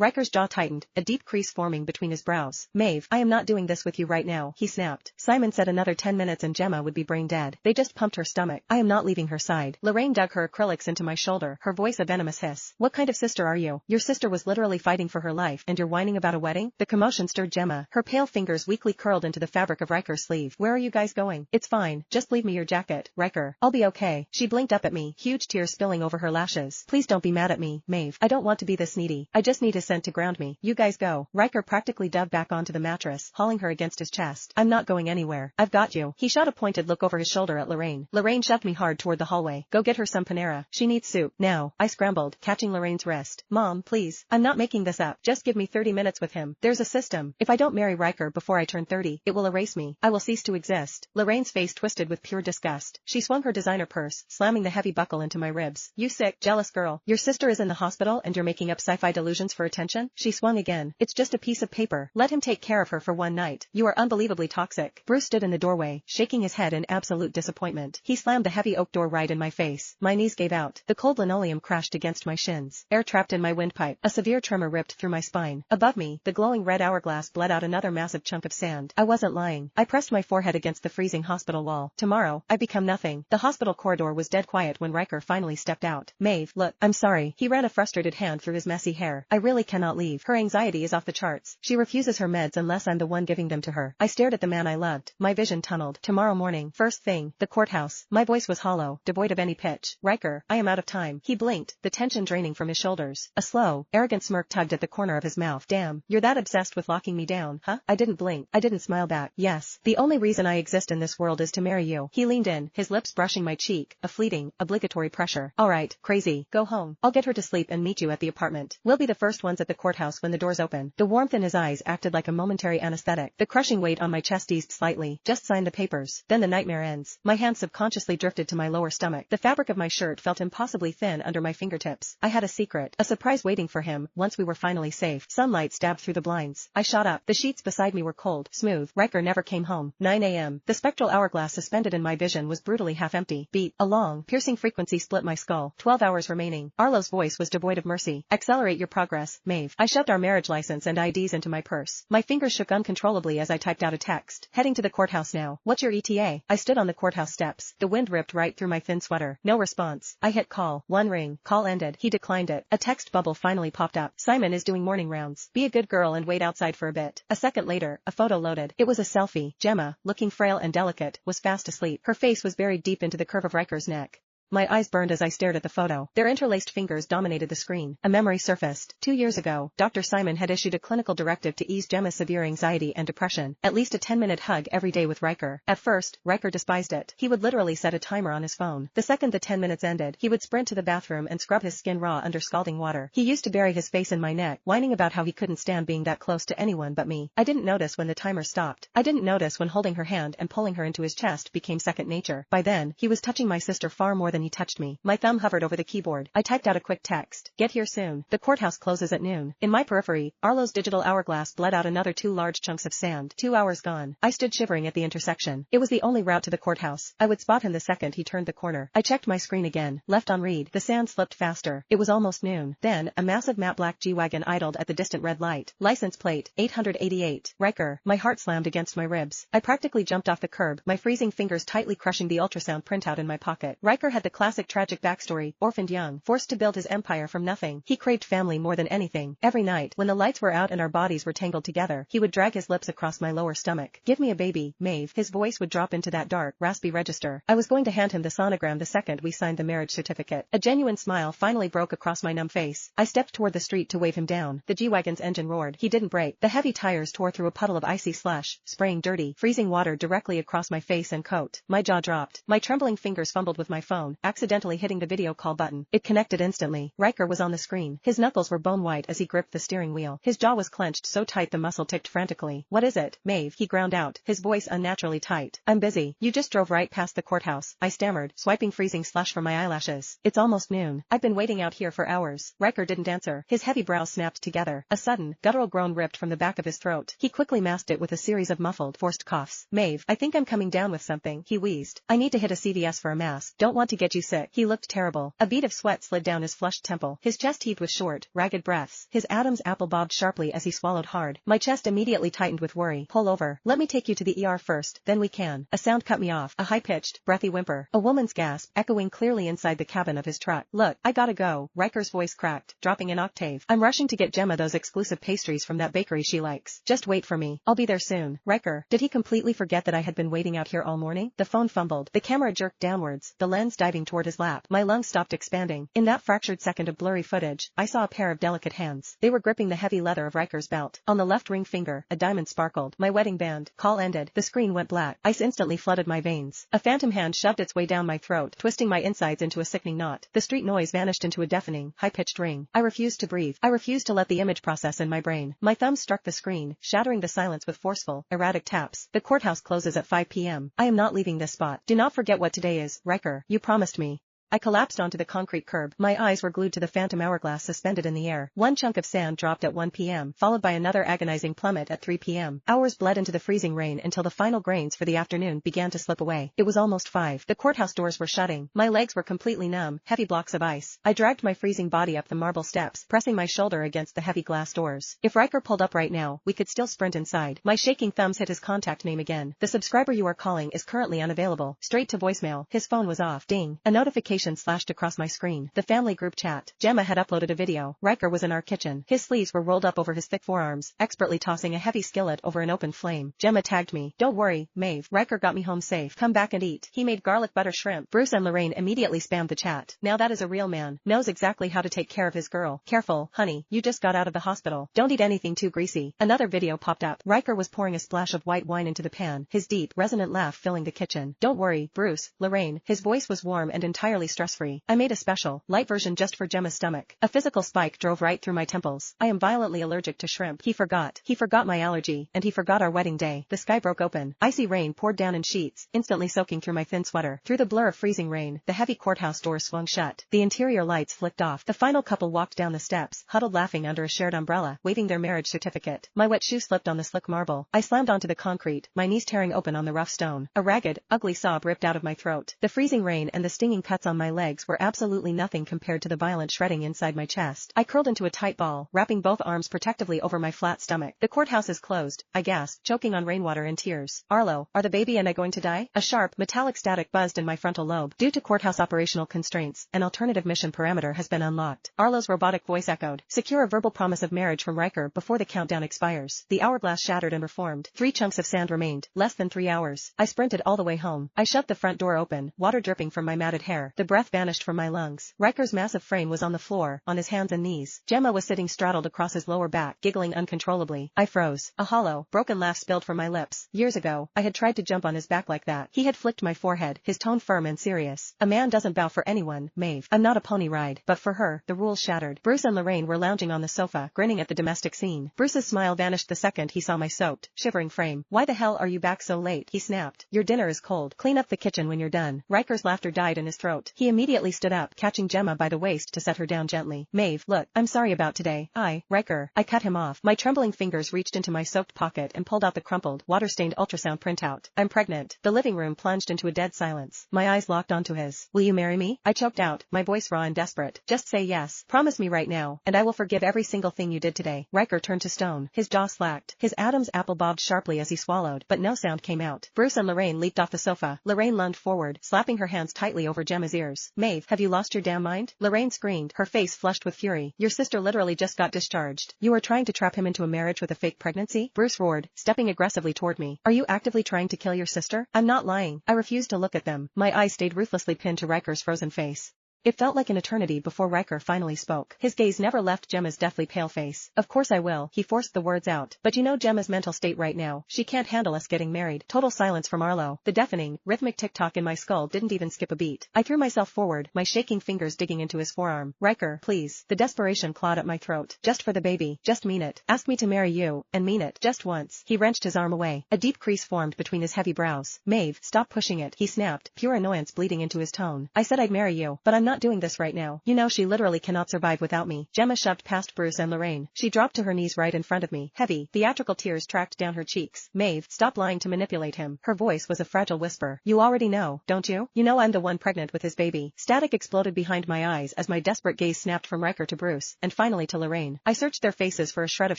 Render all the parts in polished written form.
Riker's jaw tightened, a deep crease forming between his brows. Maeve, I am not doing this with you right now, he snapped. Simon said another 10 minutes and Gemma would be brain dead. They just pumped her stomach. I am not leaving her side. Lorraine dug her acrylics into my shoulder, her voice a venomous hiss. What kind of sister are you? Your sister was literally fighting for her life, and you're whining about a wedding? The commotion stirred Gemma. Her pale fingers weakly curled into the fabric of Riker's sleeve. Where are you guys going? It's fine, just leave me your jacket, Riker. I'll be okay. She blinked up at me, huge tears spilling over her lashes. Please don't be mad at me, Maeve. I don't want to be this needy. I just need a scent to ground me. You guys go. Riker practically dove back onto the mattress, hauling her against his chest. I'm not going anywhere. I've got you. He shot a pointed look over his shoulder at Lorraine. Lorraine shoved me hard toward the hallway. Go get her some Panera. She needs soup. Now. I scrambled, catching Lorraine's wrist. Mom, please. I'm not making this up. Just give me 30 minutes with him. There's a system. If I don't marry Riker before I turn 30, it will erase me. I will cease to exist. Lorraine's face twisted with pure disgust. She swung her designer purse, slamming the heavy buckle into my ribs. You sick, jealous girl. Your sister is in the hospital and you're making up sci-fi delusions for attention? She swung again. It's just a piece of paper. Let him take care of her for one night. You are unbelievably toxic. Bruce stood in the doorway, shaking his head in absolute disappointment. He slammed the heavy oak door right in my face. My knees gave out. The cold linoleum crashed against my shins. Air trapped in my windpipe. A severe tremor ripped through my spine. Above me, the glowing red hourglass bled out another massive chunk of sand. I wasn't lying. I pressed my forehead against the freezing hospital wall. Tomorrow, I become nothing. The hospital corridor was dead quiet when Riker finally stepped out. Maeve, look, I'm sorry. He ran a frustrated hand through his messy hair. I really cannot leave. Her anxiety is off the charts. She refuses her meds unless I'm the one giving them to her. I stared at the man I loved. My vision tunneled. Tomorrow morning, first thing, the courthouse. My voice was hollow, devoid of any pitch. Riker, I am out of time. He blinked, the tension draining from his shoulders. A slow, arrogant smirk tugged at the corner of his mouth. Damn, you're that obsessed with locking me down, huh? I didn't blink. I didn't smile back. Yes, the only reason I exist in this world is to marry you. He leaned in, his lips brushing my cheek, a fleeting, obligatory pressure. Alright, crazy, go home. I'll get her to sleep and meet you at the apartment. We'll be the first ones at the courthouse when the doors open. The warmth in his eyes acted like a momentary anesthetic. The crushing weight on my chest eased slightly. Just sign the papers. Then the nightmare ends. My hand subconsciously drifted to my lower stomach. The fabric of my shirt felt impossibly thin under my fingertips. I had a secret, a surprise waiting for him once we were finally safe. Sunlight stabbed through the blinds. I shot up. The sheets beside me were cold, smooth. Riker never came home. 9 a.m. The spectral hourglass suspended in my vision was brutally half empty. Beat. A long, piercing frequency split my skull. 12 hours remaining. Arlo's voice was devoid of mercy. Accelerate your progress, Maeve. I shoved our marriage license and IDs into my purse. My fingers shook uncontrollably as I typed out a text. Heading to the courthouse now. What's your ETA? I stood on the courthouse steps. The wind ripped right through my thin sweater. No response. I hit call. One ring. Call ended. He declined it. A text bubble finally popped up. Simon is doing morning rounds. Be a good girl and wait outside for a bit. A second later, a photo loaded. It was a selfie. Gemma, looking frail and delicate, was fast asleep. Her face was buried deep into the curve of Riker's neck. My eyes burned as I stared at the photo. Their interlaced fingers dominated the screen. A memory surfaced. 2 years ago, Dr. Simon had issued a clinical directive to ease Gemma's severe anxiety and depression. At least a 10-minute hug every day with Riker. At first, Riker despised it. He would literally set a timer on his phone. The second the 10 minutes ended, he would sprint to the bathroom and scrub his skin raw under scalding water. He used to bury his face in my neck, whining about how he couldn't stand being that close to anyone but me. I didn't notice when the timer stopped. I didn't notice when holding her hand and pulling her into his chest became second nature. By then, he was touching my sister far more than he touched me. My thumb hovered over the keyboard. I typed out a quick text. Get here soon. The courthouse closes at noon. In my periphery, Arlo's digital hourglass bled out another 2 large chunks of sand. 2 hours gone. I stood shivering at the intersection. It was the only route to the courthouse. I would spot him the second he turned the corner. I checked my screen again. Left on read. The sand slipped faster. It was almost noon. Then, a massive matte black G-Wagon idled at the distant red light. License plate, 888. Riker. My heart slammed against my ribs. I practically jumped off the curb, my freezing fingers tightly crushing the ultrasound printout in my pocket. Riker had the classic tragic backstory, orphaned young, forced to build his empire from nothing. He craved family more than anything. Every night, when the lights were out and our bodies were tangled together, he would drag his lips across my lower stomach. Give me a baby, Maeve. His voice would drop into that dark, raspy register. I was going to hand him the sonogram the second we signed the marriage certificate. A genuine smile finally broke across my numb face. I stepped toward the street to wave him down. The G-Wagon's engine roared. He didn't brake. The heavy tires tore through a puddle of icy slush, spraying dirty, freezing water directly across my face and coat. My jaw dropped. My trembling fingers fumbled with my phone, accidentally hitting the video call button. It connected instantly. Riker was on the screen. His knuckles were bone white as he gripped the steering wheel. His jaw was clenched so tight the muscle ticked frantically. What is it, Maeve? He ground out, his voice unnaturally tight. I'm busy. You just drove right past the courthouse, I stammered, swiping freezing slush from my eyelashes. It's almost noon. I've been waiting out here for hours. Riker didn't answer. His heavy brows snapped together. A sudden, guttural groan ripped from the back of his throat. He quickly masked it with a series of muffled, forced coughs. Maeve, I think I'm coming down with something, he wheezed. I need to hit a CVS for a mask. Don't want to get get you sick. He looked terrible. A bead of sweat slid down his flushed temple. His chest heaved with short, ragged breaths. His Adam's apple bobbed sharply as he swallowed hard. My chest immediately tightened with worry. Pull over. Let me take you to the ER first, then we can. A sound cut me off. A high-pitched, breathy whimper. A woman's gasp, echoing clearly inside the cabin of his truck. Look, I gotta go. Riker's voice cracked, dropping an octave. I'm rushing to get Gemma those exclusive pastries from that bakery she likes. Just wait for me. I'll be there soon. Riker, did he completely forget that I had been waiting out here all morning? The phone fumbled. The camera jerked downwards, the lens diving toward his lap. My lungs stopped expanding. In that fractured second of blurry footage, I saw a pair of delicate hands. They were gripping the heavy leather of Riker's belt. On the left ring finger, a diamond sparkled. My wedding band. Call ended. The screen went black. Ice instantly flooded my veins. A phantom hand shoved its way down my throat, twisting my insides into a sickening knot. The street noise vanished into a deafening, high-pitched ring. I refused to breathe. I refused to let the image process in my brain. My thumbs struck the screen, shattering the silence with forceful, erratic taps. The courthouse closes at 5 p.m. I am not leaving this spot. Do not forget what today is, Riker. You promised me. I collapsed onto the concrete curb. My eyes were glued to the phantom hourglass suspended in the air. One chunk of sand dropped at 1 p.m., followed by another agonizing plummet at 3 p.m. Hours bled into the freezing rain until the final grains for the afternoon began to slip away. It was almost 5. The courthouse doors were shutting. My legs were completely numb, heavy blocks of ice. I dragged my freezing body up the marble steps, pressing my shoulder against the heavy glass doors. If Riker pulled up right now, we could still sprint inside. My shaking thumbs hit his contact name again. The subscriber you are calling is currently unavailable. Straight to voicemail. His phone was off. Ding. A notification slashed across my screen. The family group chat. Gemma had uploaded a video. Riker was in our kitchen. His sleeves were rolled up over his thick forearms, expertly tossing a heavy skillet over an open flame. Gemma tagged me. Don't worry, Maeve. Riker got me home safe. Come back and eat. He made garlic butter shrimp. Bruce and Lorraine immediately spammed the chat. Now that is a real man. Knows exactly how to take care of his girl. Careful, honey. You just got out of the hospital. Don't eat anything too greasy. Another video popped up. Riker was pouring a splash of white wine into the pan, his deep, resonant laugh filling the kitchen. Don't worry, Bruce, Lorraine. His voice was warm and entirely stress-free. I made a special, light version just for Gemma's stomach. A physical spike drove right through my temples. I am violently allergic to shrimp. He forgot. He forgot my allergy, and he forgot our wedding day. The sky broke open. Icy rain poured down in sheets, instantly soaking through my thin sweater. Through the blur of freezing rain, the heavy courthouse doors swung shut. The interior lights flicked off. The final couple walked down the steps, huddled laughing under a shared umbrella, waving their marriage certificate. My wet shoe slipped on the slick marble. I slammed onto the concrete, my knees tearing open on the rough stone. A ragged, ugly sob ripped out of my throat. The freezing rain and the stinging cuts on my legs were absolutely nothing compared to the violent shredding inside my chest. I curled into a tight ball, wrapping both arms protectively over my flat stomach. The courthouse is closed, I gasped, choking on rainwater and tears. Arlo, are the baby and I going to die? A sharp, metallic static buzzed in my frontal lobe. Due to courthouse operational constraints, an alternative mission parameter has been unlocked. Arlo's robotic voice echoed. Secure a verbal promise of marriage from Riker before the countdown expires. The hourglass shattered and reformed. 3 chunks of sand remained. Less than 3 hours. I sprinted all the way home. I shoved the front door open, water dripping from my matted hair. The breath vanished from my lungs. Riker's massive frame was on the floor, on his hands and knees. Gemma was sitting straddled across his lower back, giggling uncontrollably. I froze. A hollow, broken laugh spilled from my lips. Years ago, I had tried to jump on his back like that. He had flicked my forehead, his tone firm and serious. A man doesn't bow for anyone, Maeve. I'm not a pony ride. But for her, the rules shattered. Bruce and Lorraine were lounging on the sofa, grinning at the domestic scene. Bruce's smile vanished the second he saw my soaked, shivering frame. Why the hell are you back so late? He snapped. Your dinner is cold. Clean up the kitchen when you're done. Riker's laughter died in his throat. He immediately stood up, catching Gemma by the waist to set her down gently. Maeve, look, I'm sorry about today. Riker. I cut him off. My trembling fingers reached into my soaked pocket and pulled out the crumpled, water-stained ultrasound printout. I'm pregnant. The living room plunged into a dead silence. My eyes locked onto his. Will you marry me? I choked out, my voice raw and desperate. Just say yes. Promise me right now, and I will forgive every single thing you did today. Riker turned to stone. His jaw slacked. His Adam's apple bobbed sharply as he swallowed, but no sound came out. Bruce and Lorraine leaped off the sofa. Lorraine lunged forward, slapping her hands tightly over Gemma's ears. Maeve, have you lost your damn mind? Lorraine screamed, her face flushed with fury. Your sister literally just got discharged. You are trying to trap him into a marriage with a fake pregnancy? Bruce roared, stepping aggressively toward me. Are you actively trying to kill your sister? I'm not lying. I refused to look at them. My eyes stayed ruthlessly pinned to Riker's frozen face. It felt like an eternity before Riker finally spoke. His gaze never left Gemma's deathly pale face. Of course I will, he forced the words out. But you know Gemma's mental state right now. She can't handle us getting married. Total silence from Arlo. The deafening, rhythmic tick-tock in my skull didn't even skip a beat. I threw myself forward, my shaking fingers digging into his forearm. Riker, please. The desperation clawed at my throat. Just for the baby. Just mean it. Ask me to marry you, and mean it. Just once. He wrenched his arm away. A deep crease formed between his heavy brows. Maeve, stop pushing it, he snapped, pure annoyance bleeding into his tone. I said I'd marry you, but I'm not not doing this right now. You know she literally cannot survive without me. Gemma shoved past Bruce and Lorraine. She dropped to her knees right in front of me. Heavy, theatrical tears tracked down her cheeks. Maeve, stop lying to manipulate him. Her voice was a fragile whisper. You already know, don't you? You know I'm the one pregnant with his baby. Static exploded behind my eyes as my desperate gaze snapped from Riker to Bruce, and finally to Lorraine. I searched their faces for a shred of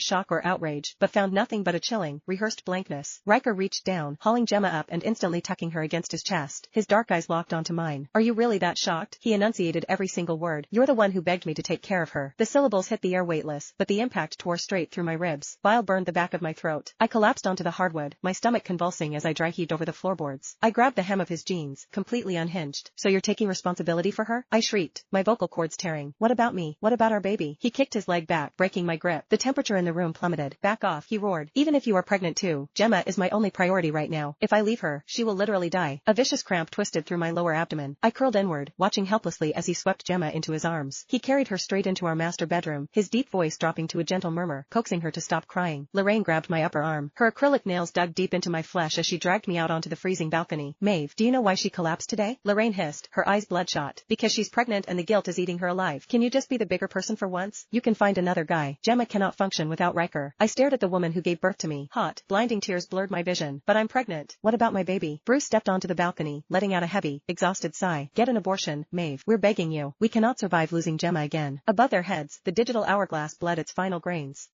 shock or outrage, but found nothing but a chilling, rehearsed blankness. Riker reached down, hauling Gemma up and instantly tucking her against his chest. His dark eyes locked onto mine. Are you really that shocked? He enunciated every single word. You're the one who begged me to take care of her. The syllables hit the air weightless, but the impact tore straight through my ribs. Bile burned the back of my throat. I collapsed onto the hardwood, my stomach convulsing as I dry heaved over the floorboards. I grabbed the hem of his jeans, completely unhinged. So you're taking responsibility for her? I shrieked, my vocal cords tearing. What about me? What about our baby? He kicked his leg back, breaking my grip. The temperature in the room plummeted. Back off, he roared. Even if you are pregnant too, Gemma is my only priority right now. If I leave her, she will literally die. A vicious cramp twisted through my lower abdomen. I curled inward, watching helplessly as he swept Gemma into his arms. He carried her straight into our master bedroom, his deep voice dropping to a gentle murmur, coaxing her to stop crying. Lorraine grabbed my upper arm. Her acrylic nails dug deep into my flesh as she dragged me out onto the freezing balcony. Maeve, do you know why she collapsed today? Lorraine hissed, her eyes bloodshot. Because she's pregnant and the guilt is eating her alive. Can you just be the bigger person for once? You can find another guy. Gemma cannot function without Riker. I stared at the woman who gave birth to me. Hot, blinding tears blurred my vision. But I'm pregnant. What about my baby? Bruce stepped onto the balcony, letting out a heavy, exhausted sigh. Get an abortion, Maeve. We're begging you. We cannot survive losing Gemma again. Above their heads, the digital hourglass bled its final grains.